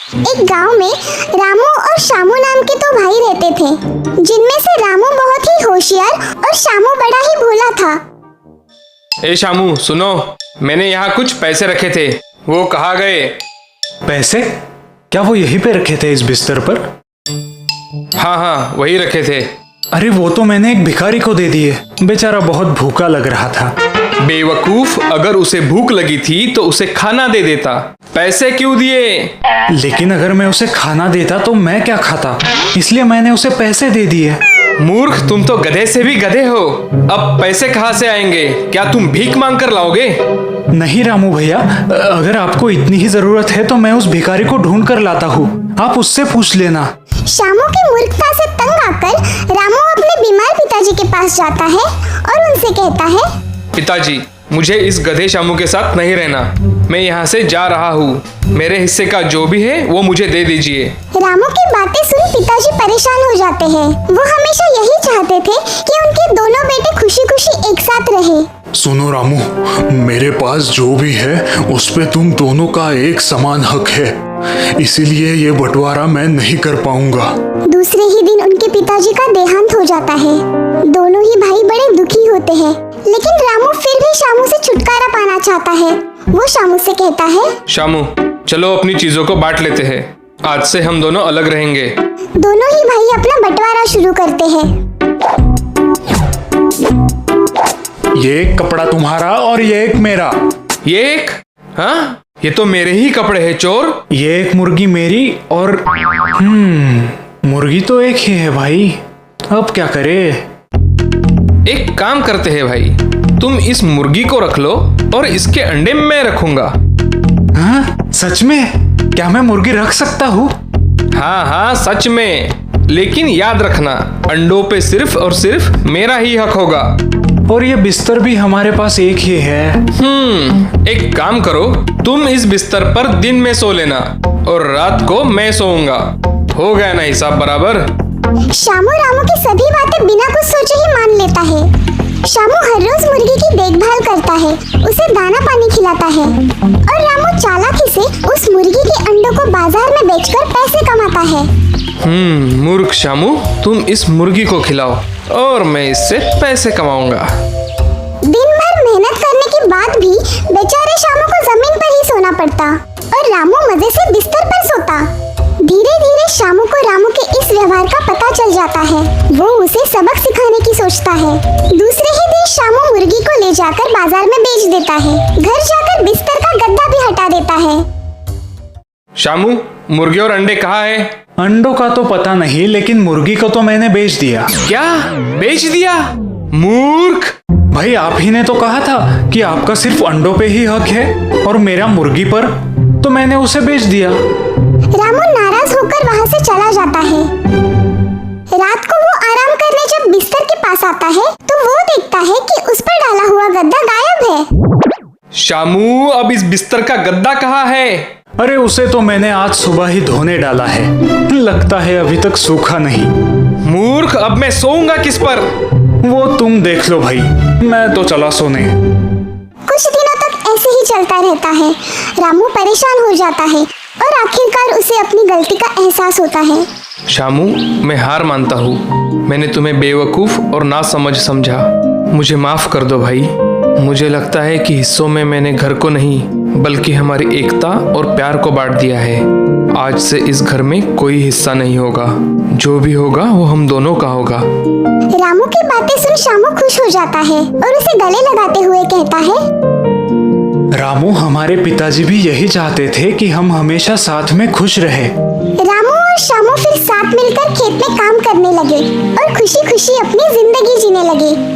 एक गांव में रामू और शामू नाम के दो भाई रहते थे, जिनमें से रामू बहुत ही होशियार और शामू बड़ा ही भोला था। ए शामू सुनो, मैंने यहाँ कुछ पैसे रखे थे, वो कहाँ गए? पैसे? क्या वो यहीं पे रखे थे इस बिस्तर पर? हाँ वही रखे थे। अरे वो तो मैंने एक भिखारी को दे दिए, बेचारा बहुत भूखा लग रहा था। बेवकूफ, अगर उसे भूख लगी थी तो उसे खाना दे देता, पैसे क्यों दिए? लेकिन अगर मैं उसे खाना देता तो मैं क्या खाता, इसलिए मैंने उसे पैसे दे दिए। मूर्ख, तुम तो गधे से भी गधे हो। अब पैसे कहाँ से आएंगे? क्या तुम भीख मांग कर लाओगे? नहीं रामू भैया, अगर आपको इतनी ही जरूरत है तो मैं उस भिखारी को ढूंढ कर लाता हूँ, आप उससे पूछ लेना। शामू की मूर्खता से तंग आकर रामू अपने बीमार पिताजी के पास जाता है और उनसे कहता है, पिताजी, मुझे इस गधे शामू के साथ नहीं रहना, मैं यहाँ से जा रहा हूँ, मेरे हिस्से का जो भी है वो मुझे दे दीजिए। रामू की बातें सुन पिताजी परेशान हो जाते हैं। वो हमेशा यही चाहते थे कि उनके दोनों बेटे खुशी खुशी एक साथ रहे। सुनो रामू, मेरे पास जो भी है उस पे तुम दोनों का एक समान हक है, इसीलिए ये बंटवारा मैं नहीं कर पाऊंगा। दूसरे ही दिन उनके पिताजी का देहांत हो जाता है। दोनों ही भाई बड़े दुखी होते हैं, लेकिन रामू फिर भी शामू से छुटकारा पाना चाहता है। वो शामू से कहता है, शामू चलो अपनी चीजों को बांट लेते हैं, आज से हम दोनों अलग रहेंगे। दोनों ही भाई अपना बंटवारा शुरू करते हैं। ये एक कपड़ा तुम्हारा और ये एक मेरा। ये एक? हाँ, ये तो मेरे ही कपड़े हैं चोर। ये एक मुर्गी मेरी और मुर्गी तो एक ही है भाई, अब क्या करे? एक काम करते हैं भाई, तुम इस मुर्गी को रख लो और इसके अंडे मैं रखूंगा। हाँ सच में? क्या मैं मुर्गी रख सकता हूँ? हाँ सच में, लेकिन याद रखना, अंडों पे सिर्फ और सिर्फ मेरा ही हक होगा। और ये बिस्तर भी हमारे पास एक ही है। एक काम करो, तुम इस बिस्तर पर दिन में सो लेना और रात को मैं सोऊंगा, हो गया ना हिसाब बराबर? शामू रामू की सभी बातें बिना कुछ सोचे ही मान लेता है। शामू हर रोज मुर्गी की देखभाल करता है, उसे दाना पानी खिलाता है और रामू चालाकी से उस मुर्गी के अंडों को बाजार में बेचकर पैसे कमाता है। मूर्ख शामू, तुम इस मुर्गी को खिलाओ और मैं इससे पैसे कमाऊंगा। दिन भर मेहनत करने के बाद भी बेचारे शामू को जमीन पर ही सोना पड़ता और रामू मजे से बिस्तर पर सोता। धीरे धीरे शामू को रामू के इस व्यवहार का पता चल जाता है। वो उसे सबक सिखाने की सोचता है। दूसरे ही दिन शामू मुर्गी को ले जाकर बाजार में बेच देता है। घर जाकर बिस्तर का गद्दा भी हटा देता है। शामू, मुर्गी और अंडे कहाँ है? अंडों का तो पता नहीं, लेकिन मुर्गी को तो मैंने बेच दिया। क्या बेच दिया? मूर्ख! भाई आप ही ने तो कहा था कि आपका सिर्फ अंडों पे ही हक है और मेरा मुर्गी पर, तो मैंने उसे बेच दिया। रामू नाराज होकर वहाँ से चला जाता है। रात को वो आराम करने जब बिस्तर के पास आता है तो वो देखता है कि उस पर डाला हुआ गद्दा गायब है। शामू, अब इस बिस्तर का गद्दा कहाँ है? अरे उसे तो मैंने आज सुबह ही धोने डाला है, लगता है अभी तक सूखा नहीं। मूर्ख, अब मैं सोऊंगा किस पर? वो तुम देख लो भाई, मैं तो चला सोने। कुछ दिनों तक ऐसे ही चलता रहता है। रामू परेशान हो जाता है और आखिरकार उसे अपनी गलती का एहसास होता है। शामू, मैं हार मानता हूँ, मैंने तुम्हें बेवकूफ और नासमझ समझा, मुझे माफ कर दो भाई। मुझे लगता है कि हिस्सों में मैंने घर को नहीं बल्कि हमारी एकता और प्यार को बांट दिया है। आज से इस घर में कोई हिस्सा नहीं होगा, जो भी होगा वो हम दोनों का होगा। रामू की बातें सुन शामू खुश हो जाता है और उसे गले लगाते हुए कहता है, रामू, हमारे पिताजी भी यही चाहते थे कि हम हमेशा साथ में खुश रहे। रामू और शामू फिर साथ मिलकर खेत में काम करने लगे और खुशी खुशी अपनी जिंदगी जीने लगे।